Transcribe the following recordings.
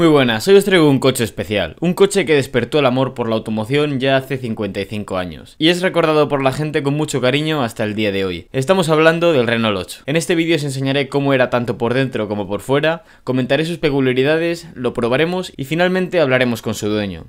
Muy buenas, hoy os traigo un coche especial, un coche que despertó el amor por la automoción ya hace 55 años, y es recordado por la gente con mucho cariño hasta el día de hoy. Estamos hablando del Renault 8. En este vídeo os enseñaré cómo era tanto por dentro como por fuera, comentaré sus peculiaridades, lo probaremos y finalmente hablaremos con su dueño.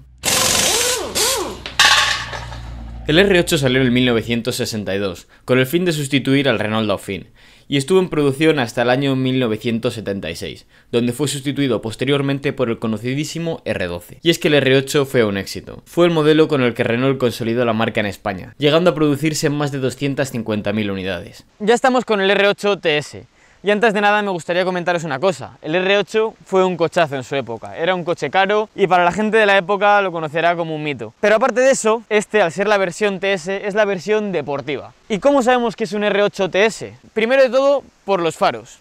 El R8 salió en 1962, con el fin de sustituir al Renault Dauphine, y estuvo en producción hasta el año 1976, donde fue sustituido posteriormente por el conocidísimo R12. Y es que el R8 fue un éxito. Fue el modelo con el que Renault consolidó la marca en España, llegando a producirse más de 250.000 unidades. Ya estamos con el R8 TS. Y antes de nada me gustaría comentaros una cosa, el R8 fue un cochazo en su época, era un coche caro y para la gente de la época lo conocerá como un mito. Pero aparte de eso, al ser la versión TS, es la versión deportiva. ¿Y cómo sabemos que es un R8 TS? Primero de todo, por los faros.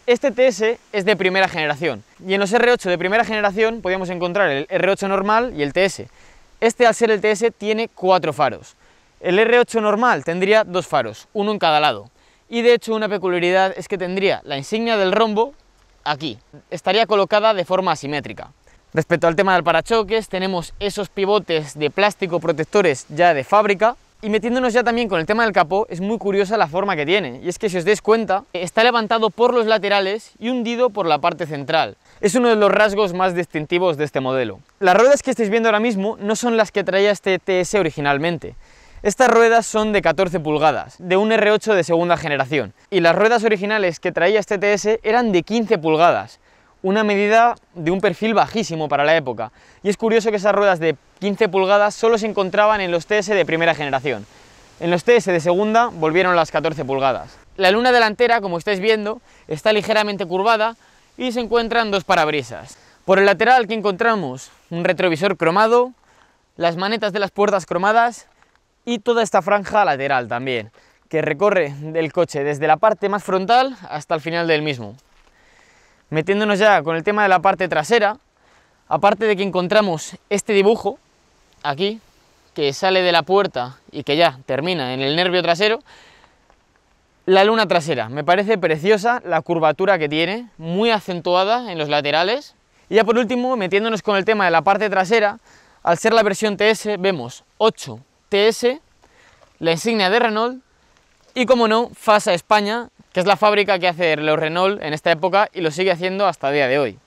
Este TS es de primera generación y en los R8 de primera generación podíamos encontrar el R8 normal y el TS. Al ser el TS tiene 4 faros. El R8 normal tendría 2 faros, uno en cada lado. Y de hecho una peculiaridad es que tendría la insignia del rombo aquí, estaría colocada de forma asimétrica. Respecto al tema del parachoques, tenemos esos pivotes de plástico protectores ya de fábrica. Y metiéndonos ya también con el tema del capó, es muy curiosa la forma que tiene. Y es que si os dais cuenta, está levantado por los laterales y hundido por la parte central. Es uno de los rasgos más distintivos de este modelo. Las ruedas que estáis viendo ahora mismo no son las que traía este TS originalmente. Estas ruedas son de 14 pulgadas, de un R8 de segunda generación, y las ruedas originales que traía este TS eran de 15 pulgadas, una medida de un perfil bajísimo para la época. Y es curioso que esas ruedas de 15 pulgadas solo se encontraban en los TS de primera generación. En los TS de segunda volvieron las 14 pulgadas. La luna delantera, como estáis viendo, está ligeramente curvada y se encuentran dos parabrisas. Por el lateral que encontramos un retrovisor cromado, las manetas de las puertas cromadas, y toda esta franja lateral también, que recorre del coche desde la parte más frontal hasta el final del mismo. Metiéndonos ya con el tema de la parte trasera, aparte de que encontramos este dibujo, aquí, que sale de la puerta y que ya termina en el nervio trasero, la luna trasera, me parece preciosa la curvatura que tiene, muy acentuada en los laterales. Y ya por último, metiéndonos con el tema de la parte trasera, al ser la versión TS, vemos 8 TS, la insignia de Renault y, como no, FASA España, que es la fábrica que hace los Renault en esta época y lo sigue haciendo hasta el día de hoy.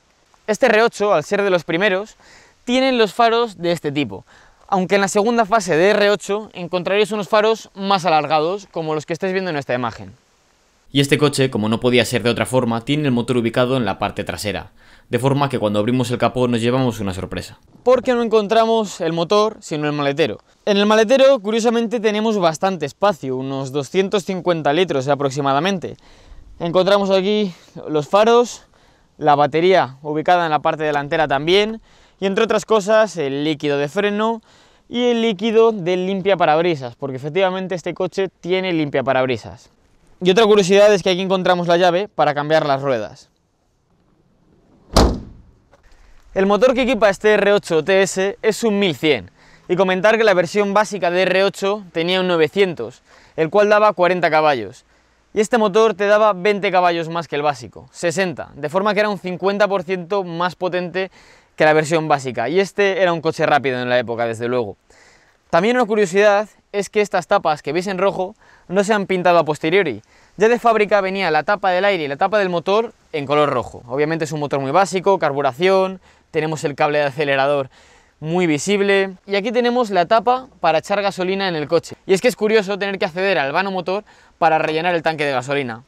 Este R8, al ser de los primeros, tienen los faros de este tipo, aunque en la segunda fase de R8 encontraréis unos faros más alargados, como los que estáis viendo en esta imagen. Y este coche, como no podía ser de otra forma, tiene el motor ubicado en la parte trasera, de forma que cuando abrimos el capó nos llevamos una sorpresa. Porque no encontramos el motor, sino el maletero. En el maletero, curiosamente, tenemos bastante espacio, unos 250 litros aproximadamente. Encontramos aquí los faros, la batería ubicada en la parte delantera también, y entre otras cosas el líquido de freno y el líquido del limpiaparabrisas, porque efectivamente este coche tiene limpiaparabrisas. Y otra curiosidad es que aquí encontramos la llave para cambiar las ruedas. El motor que equipa este R8 TS es un 1100, y comentar que la versión básica de R8 tenía un 900, el cual daba 40 caballos, y este motor te daba 20 caballos más que el básico, 60, de forma que era un 50% más potente que la versión básica, y este era un coche rápido en la época, desde luego. También una curiosidad es que estas tapas que veis en rojo no se han pintado a posteriori. Ya de fábrica venía la tapa del aire y la tapa del motor en color rojo. Obviamente es un motor muy básico, carburación, tenemos el cable de acelerador muy visible y aquí tenemos la tapa para echar gasolina en el coche. Y es que es curioso tener que acceder al vano motor para rellenar el tanque de gasolina.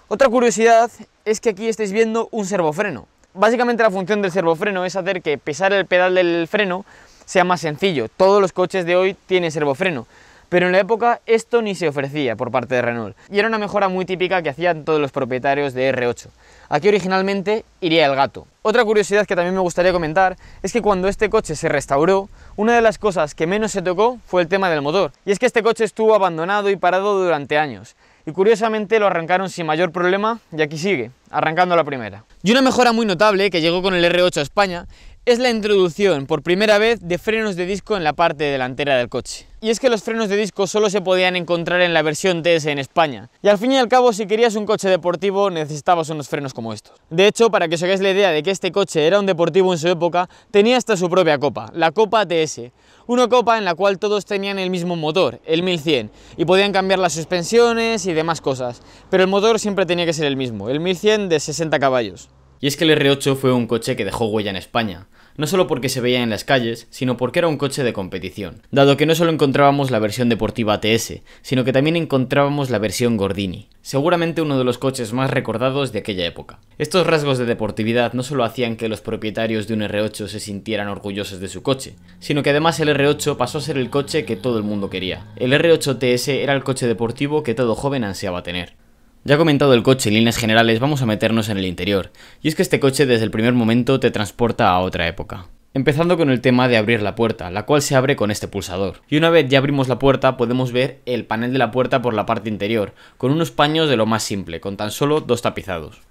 Otra curiosidad es que aquí estáis viendo un servofreno. Básicamente la función del servofreno es hacer que pisar el pedal del freno sea más sencillo. Todos los coches de hoy tienen servofreno, pero en la época esto ni se ofrecía por parte de Renault y era una mejora muy típica que hacían todos los propietarios de R8. Aquí originalmente iría el gato. Otra curiosidad que también me gustaría comentar es que cuando este coche se restauró, una de las cosas que menos se tocó fue el tema del motor, y es que este coche estuvo abandonado y parado durante años, y curiosamente lo arrancaron sin mayor problema y aquí sigue, arrancando la primera. Y una mejora muy notable que llegó con el R8 a España es la introducción por primera vez de frenos de disco en la parte delantera del coche. Y es que los frenos de disco solo se podían encontrar en la versión TS en España. Y al fin y al cabo, si querías un coche deportivo, necesitabas unos frenos como estos. De hecho, para que os hagáis la idea de que este coche era un deportivo en su época, tenía hasta su propia copa, la Copa TS. Una copa en la cual todos tenían el mismo motor, el 1100, y podían cambiar las suspensiones y demás cosas. Pero el motor siempre tenía que ser el mismo, el 1100 de 60 caballos. Y es que el R8 fue un coche que dejó huella en España, no solo porque se veía en las calles, sino porque era un coche de competición, dado que no solo encontrábamos la versión deportiva TS, sino que también encontrábamos la versión Gordini, seguramente uno de los coches más recordados de aquella época. Estos rasgos de deportividad no solo hacían que los propietarios de un R8 se sintieran orgullosos de su coche, sino que además el R8 pasó a ser el coche que todo el mundo quería. El R8 TS era el coche deportivo que todo joven ansiaba tener. Ya comentado el coche en líneas generales, vamos a meternos en el interior, y es que este coche desde el primer momento te transporta a otra época. Empezando con el tema de abrir la puerta, la cual se abre con este pulsador. Y una vez ya abrimos la puerta podemos ver el panel de la puerta por la parte interior, con unos paños de lo más simple, con tan solo 2 tapizados.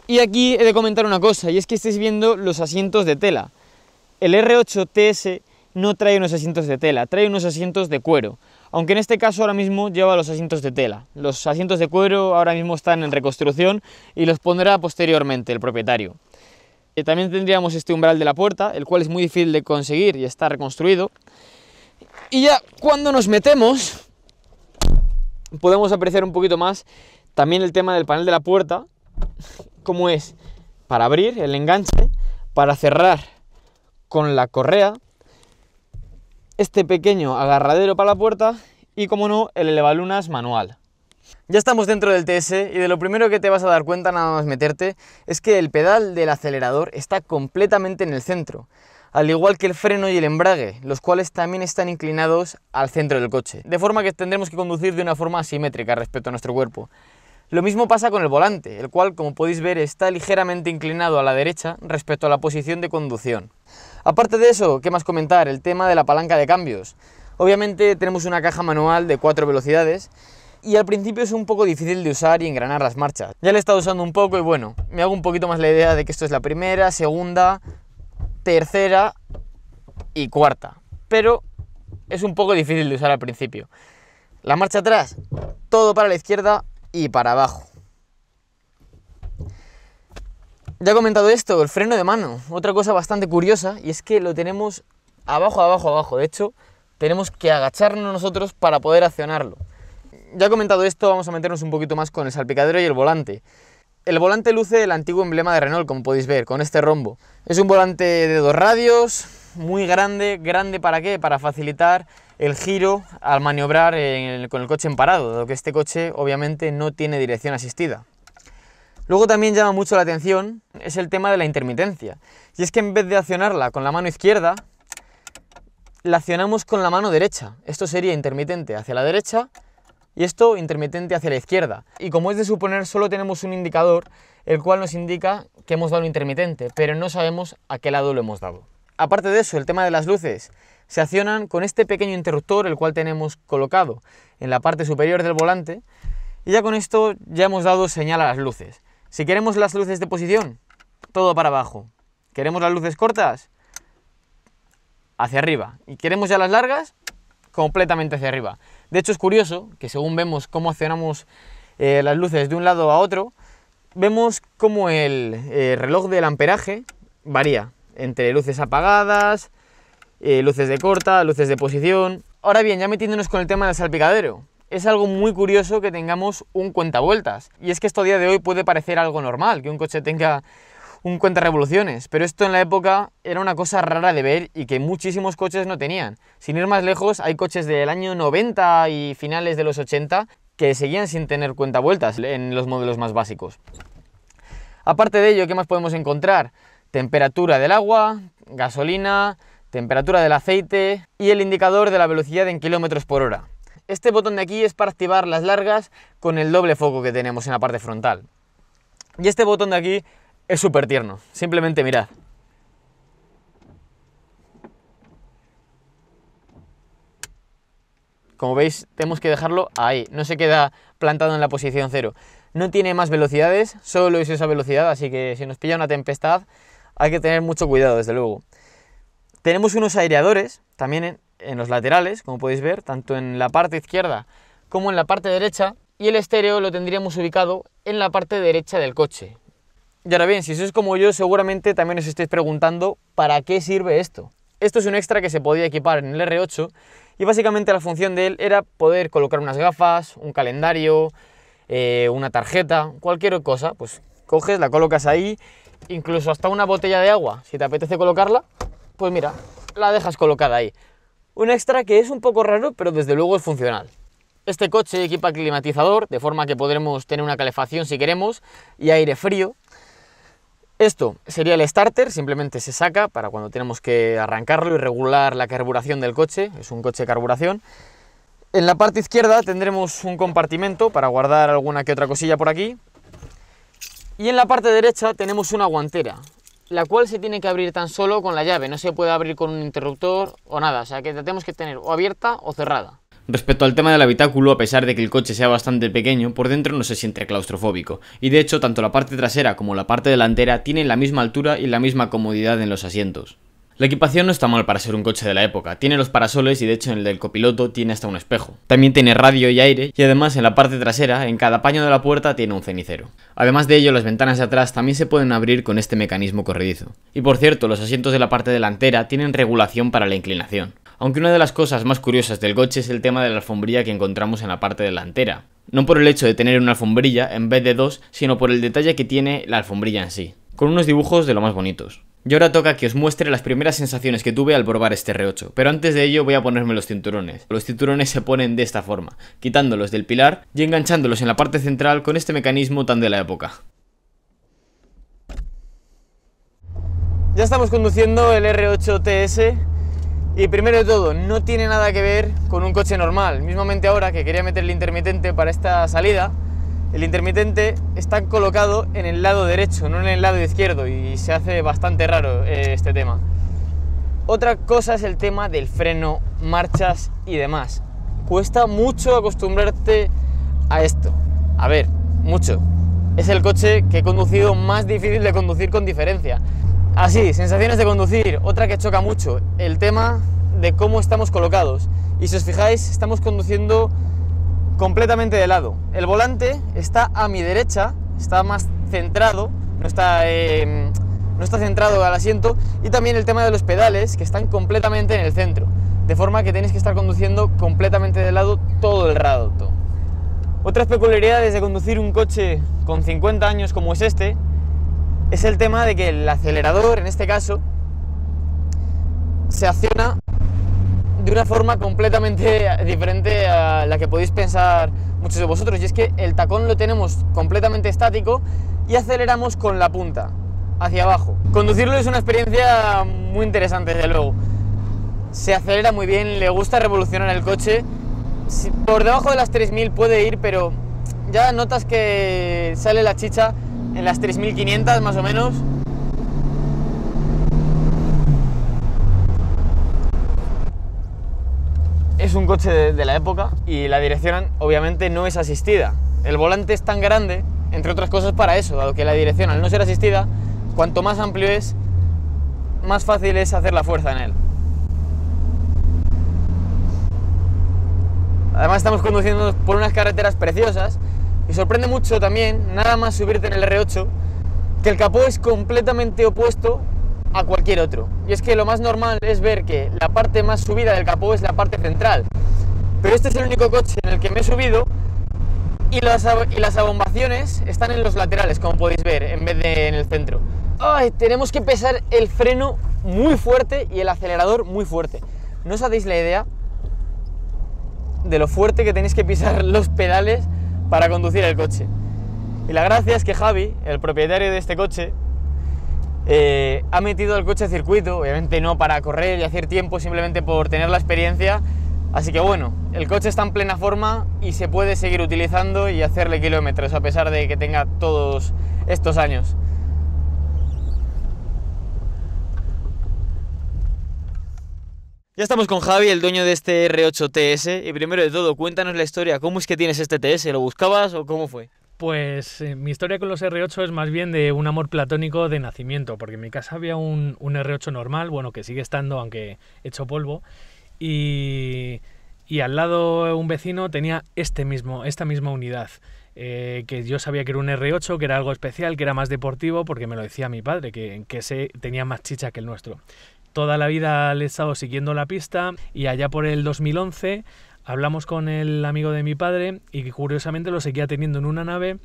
Y aquí he de comentar una cosa, y es que estáis viendo los asientos de tela. El R8 TS no trae unos asientos de tela, trae unos asientos de cuero. Aunque en este caso ahora mismo lleva los asientos de tela. Los asientos de cuero ahora mismo están en reconstrucción y los pondrá posteriormente el propietario. También tendríamos este umbral de la puerta, el cual es muy difícil de conseguir y está reconstruido. Y ya cuando nos metemos, podemos apreciar un poquito más también el tema del panel de la puerta, como es para abrir el enganche, para cerrar con la correa, este pequeño agarradero para la puerta y, como no, el elevalunas manual. Ya estamos dentro del TS y de lo primero que te vas a dar cuenta nada más meterte es que el pedal del acelerador está completamente en el centro, al igual que el freno y el embrague, los cuales también están inclinados al centro del coche, de forma que tendremos que conducir de una forma asimétrica respecto a nuestro cuerpo. Lo mismo pasa con el volante, el cual, como podéis ver, está ligeramente inclinado a la derecha respecto a la posición de conducción. Aparte de eso, ¿qué más comentar? El tema de la palanca de cambios. Obviamente tenemos una caja manual de 4 velocidades y al principio es un poco difícil de usar y engranar las marchas. Ya le he estado usando un poco y bueno, me hago un poquito más la idea de que esto es la primera, segunda, tercera y cuarta. Pero es un poco difícil de usar al principio. La marcha atrás, todo para la izquierda y para abajo. Ya he comentado esto, el freno de mano, otra cosa bastante curiosa, y es que lo tenemos abajo, abajo, abajo. De hecho, tenemos que agacharnos nosotros para poder accionarlo. Ya he comentado esto, vamos a meternos un poquito más con el salpicadero y el volante. El volante luce el antiguo emblema de Renault, como podéis ver, con este rombo. Es un volante de 2 radios, muy grande. ¿Grande para qué? Para facilitar el giro al maniobrar con el coche en parado, dado que este coche obviamente no tiene dirección asistida. Luego también llama mucho la atención es el tema de la intermitencia, y es que en vez de accionarla con la mano izquierda, la accionamos con la mano derecha. Esto sería intermitente hacia la derecha y esto intermitente hacia la izquierda. Y como es de suponer, solo tenemos un indicador, el cual nos indica que hemos dado un intermitente, pero no sabemos a qué lado lo hemos dado. Aparte de eso, el tema de las luces se accionan con este pequeño interruptor, el cual tenemos colocado en la parte superior del volante, y ya con esto ya hemos dado señal a las luces. Si queremos las luces de posición, todo para abajo. Queremos las luces cortas, hacia arriba. Y queremos ya las largas, completamente hacia arriba. De hecho es curioso que según vemos cómo accionamos las luces de un lado a otro, vemos cómo el reloj del amperaje varía entre luces apagadas, luces de corta, luces de posición. Ahora bien, ya metiéndonos con el tema del salpicadero, es algo muy curioso que tengamos un cuentavueltas. Y es que esto a día de hoy puede parecer algo normal, que un coche tenga un cuentarevoluciones, pero esto en la época era una cosa rara de ver y que muchísimos coches no tenían. Sin ir más lejos, hay coches del año 90 y finales de los 80 que seguían sin tener cuentavueltas en los modelos más básicos. Aparte de ello, ¿qué más podemos encontrar? Temperatura del agua, gasolina, temperatura del aceite y el indicador de la velocidad en kilómetros por hora. Este botón de aquí es para activar las largas con el doble foco que tenemos en la parte frontal. Y este botón de aquí es súper tierno, simplemente mirad. Como veis, tenemos que dejarlo ahí, no se queda plantado en la posición 0. No tiene más velocidades, solo es esa velocidad, así que si nos pilla una tempestad hay que tener mucho cuidado, desde luego. Tenemos unos aireadores también en los laterales, como podéis ver, tanto en la parte izquierda como en la parte derecha, y el estéreo lo tendríamos ubicado en la parte derecha del coche. Y ahora bien, si sois como yo, seguramente también os estáis preguntando ¿para qué sirve esto? Esto es un extra que se podía equipar en el R8 y básicamente la función de él era poder colocar unas gafas, un calendario, una tarjeta, cualquier cosa. Pues coges, la colocas ahí, incluso hasta una botella de agua, si te apetece colocarla, pues mira, la dejas colocada ahí. Un extra que es un poco raro, pero desde luego es funcional. Este coche equipa climatizador, de forma que podremos tener una calefacción si queremos, y aire frío. Esto sería el starter, simplemente se saca para cuando tenemos que arrancarlo y regular la carburación del coche, es un coche de carburación. En la parte izquierda tendremos un compartimento para guardar alguna que otra cosilla por aquí. Y en la parte derecha tenemos una guantera, la cual se tiene que abrir tan solo con la llave, no se puede abrir con un interruptor o nada, o sea que la tenemos que tener o abierta o cerrada. Respecto al tema del habitáculo, a pesar de que el coche sea bastante pequeño, por dentro no se siente claustrofóbico, y de hecho tanto la parte trasera como la parte delantera tienen la misma altura y la misma comodidad en los asientos. La equipación no está mal para ser un coche de la época, tiene los parasoles y de hecho en el del copiloto tiene hasta un espejo. También tiene radio y aire y además en la parte trasera, en cada paño de la puerta tiene un cenicero. Además de ello, las ventanas de atrás también se pueden abrir con este mecanismo corredizo. Y por cierto, los asientos de la parte delantera tienen regulación para la inclinación. Aunque una de las cosas más curiosas del coche es el tema de la alfombrilla que encontramos en la parte delantera. No por el hecho de tener una alfombrilla en vez de dos, sino por el detalle que tiene la alfombrilla en sí, con unos dibujos de lo más bonitos. Y ahora toca que os muestre las primeras sensaciones que tuve al probar este R8, pero antes de ello voy a ponerme los cinturones. Los cinturones se ponen de esta forma, quitándolos del pilar y enganchándolos en la parte central con este mecanismo tan de la época. Ya estamos conduciendo el R8 TS y primero de todo no tiene nada que ver con un coche normal. Mismamente ahora que quería meter el intermitente para esta salida, el intermitente está colocado en el lado derecho, no en el lado izquierdo, y se hace bastante raro este tema. Otra cosa es el tema del freno, marchas y demás. Cuesta mucho acostumbrarte a esto. A ver, mucho. Es el coche que he conducido más difícil de conducir con diferencia. Así, sensaciones de conducir. Otra que choca mucho, el tema de cómo estamos colocados. Y si os fijáis, estamos conduciendo completamente de lado. El volante está a mi derecha, está más centrado, no está centrado al asiento, y también el tema de los pedales, que están completamente en el centro, de forma que tenéis que estar conduciendo completamente de lado todo el rato. Otras peculiaridades de conducir un coche con 50 años como es este, es el tema de que el acelerador, en este caso, se acciona de una forma completamente diferente a la que podéis pensar muchos de vosotros, y es que el tacón lo tenemos completamente estático y aceleramos con la punta hacia abajo. Conducirlo es una experiencia muy interesante, desde luego. Se acelera muy bien, le gusta revolucionar el coche. Por debajo de las 3000 puede ir, pero ya notas que sale la chicha en las 3500 más o menos. Es un coche de la época y la dirección obviamente no es asistida. El volante es tan grande, entre otras cosas para eso, dado que la dirección al no ser asistida, cuanto más amplio es, más fácil es hacer la fuerza en él. Además estamos conduciendo por unas carreteras preciosas y sorprende mucho también, nada más subirte en el R8, que el capó es completamente opuesto a cualquier otro. Y es que lo más normal es ver que la parte más subida del capó es la parte central, pero este es el único coche en el que me he subido y las abombaciones están en los laterales, como podéis ver, en vez de en el centro. ¡Ay! Tenemos que pesar el freno muy fuerte y el acelerador muy fuerte. ¿No os hacéis la idea de lo fuerte que tenéis que pisar los pedales para conducir el coche? Y la gracia es que Javi, el propietario de este coche, ha metido el coche a circuito, obviamente no para correr y hacer tiempo, simplemente por tener la experiencia. Así que bueno, el coche está en plena forma y se puede seguir utilizando y hacerle kilómetros a pesar de que tenga todos estos años. Ya estamos con Javi, el dueño de este R8 TS, y primero de todo, cuéntanos la historia. ¿Cómo es que tienes este TS? ¿Lo buscabas o cómo fue? Pues mi historia con los R8 es más bien de un amor platónico de nacimiento, porque en mi casa había un R8 normal, bueno, que sigue estando, aunque hecho polvo, y, y al lado un vecino tenía esta misma unidad, que yo sabía que era un R8, que era algo especial, que era más deportivo, porque me lo decía mi padre, que ese tenía más chicha que el nuestro. Toda la vida le he estado siguiendo la pista y allá por el 2011 hablamos con el amigo de mi padre y curiosamente lo seguía teniendo en una nave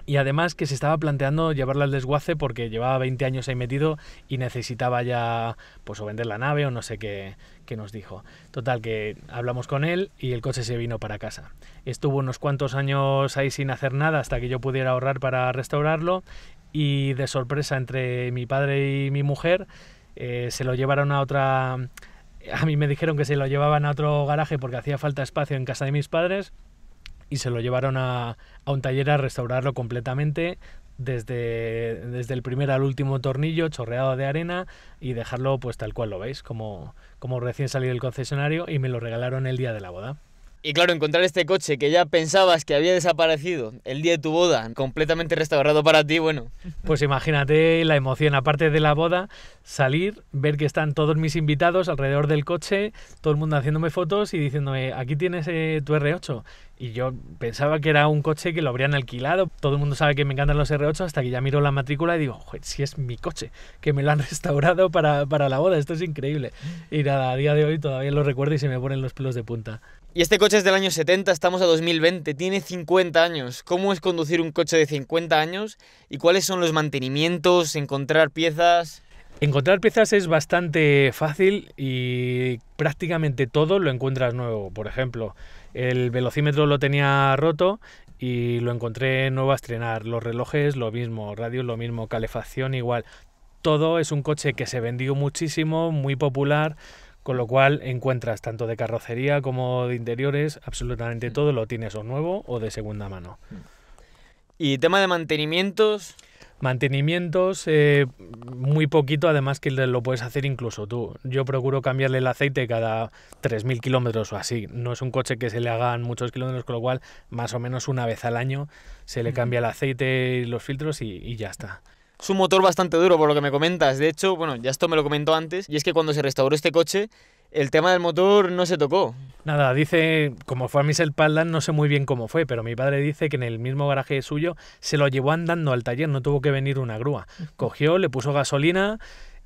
y además que se estaba planteando llevarla al desguace porque llevaba 20 años ahí metido y necesitaba ya pues o vender la nave o no sé qué nos dijo. Total, que hablamos con él y el coche se vino para casa. Estuvo unos cuantos años ahí sin hacer nada hasta que yo pudiera ahorrar para restaurarlo y de sorpresa entre mi padre y mi mujer se lo llevaron a otra... A mí me dijeron que se lo llevaban a otro garaje porque hacía falta espacio en casa de mis padres y se lo llevaron a un taller a restaurarlo completamente desde el primer al último tornillo chorreado de arena y dejarlo pues tal cual lo veis, como recién salido del concesionario y me lo regalaron el día de la boda. Y claro, encontrar este coche que ya pensabas que había desaparecido el día de tu boda, completamente restaurado para ti, bueno. Pues imagínate la emoción, aparte de la boda, salir, ver que están todos mis invitados alrededor del coche, todo el mundo haciéndome fotos y diciéndome, aquí tienes tu R8. Y yo pensaba que era un coche que lo habrían alquilado. Todo el mundo sabe que me encantan los R8 hasta que ya miro la matrícula y digo, joder, si es mi coche, que me lo han restaurado para la boda, esto es increíble. Y nada, a día de hoy todavía lo recuerdo y se me ponen los pelos de punta. Y este coche es del año 70, estamos a 2020, tiene 50 años. ¿Cómo es conducir un coche de 50 años? ¿Y cuáles son los mantenimientos, encontrar piezas? Encontrar piezas es bastante fácil y prácticamente todo lo encuentras nuevo. Por ejemplo, el velocímetro lo tenía roto y lo encontré nuevo a estrenar. Los relojes lo mismo, radios lo mismo, calefacción igual. Todo es un coche que se vendió muchísimo, muy popular, con lo cual encuentras tanto de carrocería como de interiores, absolutamente todo lo tienes o nuevo o de segunda mano. ¿Y tema de mantenimientos? Mantenimientos, muy poquito, además que lo puedes hacer incluso tú. Yo procuro cambiarle el aceite cada 3.000 kilómetros o así. No es un coche que se le hagan muchos kilómetros, con lo cual más o menos una vez al año se le cambia el aceite y los filtros y ya está. Es un motor bastante duro por lo que me comentas. De hecho, bueno, ya esto me lo comentó antes, y es que cuando se restauró este coche, el tema del motor no se tocó. Nada, dice, como fue a Mitchells-Plattland, no sé muy bien cómo fue, pero mi padre dice que en el mismo garaje suyo se lo llevó andando al taller, no tuvo que venir una grúa. Cogió, le puso gasolina,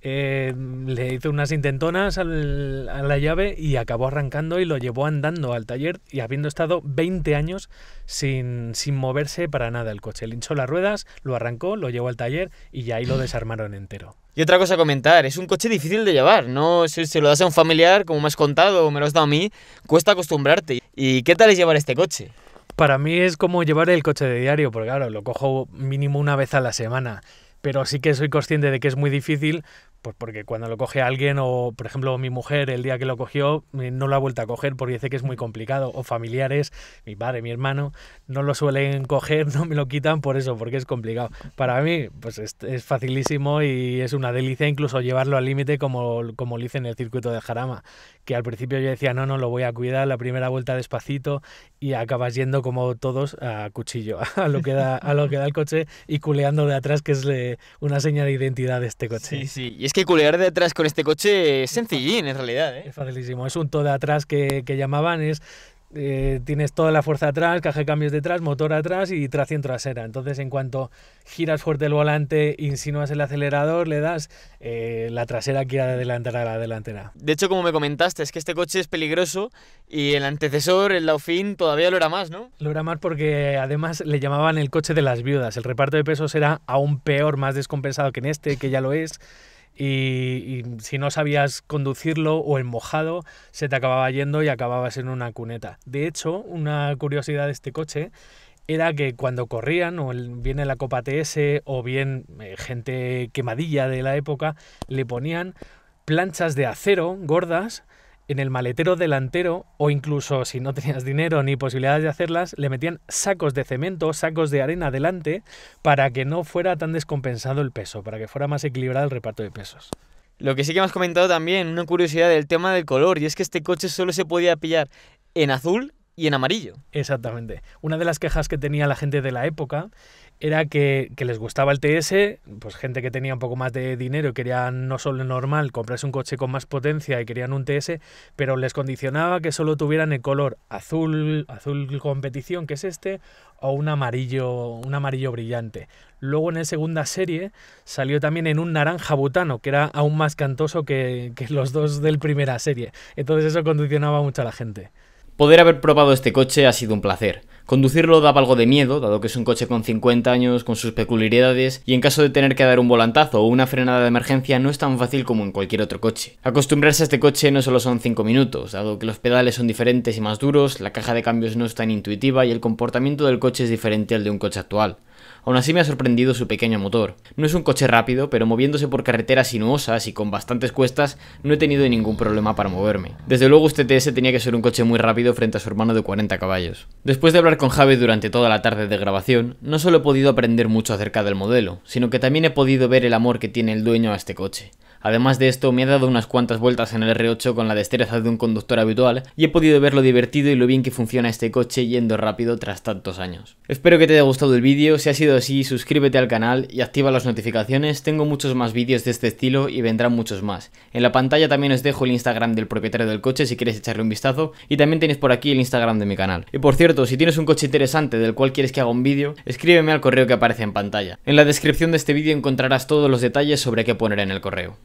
le hizo unas intentonas a la llave y acabó arrancando y lo llevó andando al taller y habiendo estado 20 años sin moverse para nada el coche. Le hinchó las ruedas, lo arrancó, lo llevó al taller y ya ahí lo desarmaron entero. Y otra cosa a comentar, es un coche difícil de llevar, no si se lo das a un familiar, como me has contado o me lo has dado a mí, cuesta acostumbrarte. ¿Y qué tal es llevar este coche? Para mí es como llevar el coche de diario, porque claro, lo cojo mínimo una vez a la semana, pero sí que soy consciente de que es muy difícil, pues porque cuando lo coge alguien o, por ejemplo, mi mujer el día que lo cogió no lo ha vuelto a coger porque dice que es muy complicado, o familiares, mi padre, mi hermano, no lo suelen coger, no me lo quitan por eso, porque es complicado. Para mí, pues es facilísimo y es una delicia incluso llevarlo al límite como lo hice en el circuito de Jarama, que al principio yo decía, no, lo voy a cuidar, la primera vuelta despacito y acabas yendo como todos a cuchillo, a lo que da el coche y culeando de atrás, que es una seña de identidad de este coche. Sí, y es que culear de atrás con este coche es sencillín en realidad, ¿eh? Es facilísimo, es un todo de atrás que llamaban, tienes toda la fuerza atrás, caja de cambios detrás, motor atrás y tracción trasera. Entonces, en cuanto giras fuerte el volante, insinúas el acelerador, le das, la trasera quiere adelantar a la delantera. De hecho, como me comentaste, es que este coche es peligroso y el antecesor, el Dauphin, todavía lo era más, ¿no? Lo era más porque además le llamaban el coche de las viudas. El reparto de pesos era aún peor, más descompensado que en este, que ya lo es. Y si no sabías conducirlo o en mojado se te acababa yendo y acababas en una cuneta. De hecho, una curiosidad de este coche era que cuando corrían, o bien en la Copa TS o bien gente quemadilla de la época, le ponían planchas de acero gordas en el maletero delantero, o incluso si no tenías dinero ni posibilidades de hacerlas, le metían sacos de cemento, sacos de arena delante para que no fuera tan descompensado el peso, para que fuera más equilibrado el reparto de pesos. Lo que sí que me has comentado también, una curiosidad del tema del color, y es que este coche solo se podía pillar en azul, y en amarillo. Exactamente. Una de las quejas que tenía la gente de la época era que les gustaba el TS, pues gente que tenía un poco más de dinero y querían no solo el normal, comprarse un coche con más potencia y querían un TS, pero les condicionaba que solo tuvieran el color azul competición, que es este, o un amarillo brillante. Luego en la segunda serie salió también en un naranja butano, que era aún más cantoso que los dos del primera serie. Entonces eso condicionaba mucho a la gente. Poder haber probado este coche ha sido un placer. Conducirlo daba algo de miedo, dado que es un coche con 50 años, con sus peculiaridades, y en caso de tener que dar un volantazo o una frenada de emergencia no es tan fácil como en cualquier otro coche. Acostumbrarse a este coche no solo son 5 minutos, dado que los pedales son diferentes y más duros, la caja de cambios no es tan intuitiva y el comportamiento del coche es diferente al de un coche actual. Aún así me ha sorprendido su pequeño motor. No es un coche rápido, pero moviéndose por carreteras sinuosas y con bastantes cuestas no he tenido ningún problema para moverme. Desde luego este TS tenía que ser un coche muy rápido frente a su hermano de 40 caballos. Después de hablar con Javi durante toda la tarde de grabación, no solo he podido aprender mucho acerca del modelo, sino que también he podido ver el amor que tiene el dueño a este coche. Además de esto, me ha dado unas cuantas vueltas en el R8 con la destreza de un conductor habitual y he podido ver lo divertido y lo bien que funciona este coche yendo rápido tras tantos años. Espero que te haya gustado el vídeo, si ha sido así suscríbete al canal y activa las notificaciones, tengo muchos más vídeos de este estilo y vendrán muchos más. En la pantalla también os dejo el Instagram del propietario del coche si quieres echarle un vistazo y también tenéis por aquí el Instagram de mi canal. Y por cierto, si tienes un coche interesante del cual quieres que haga un vídeo, escríbeme al correo que aparece en pantalla. En la descripción de este vídeo encontrarás todos los detalles sobre qué poner en el correo.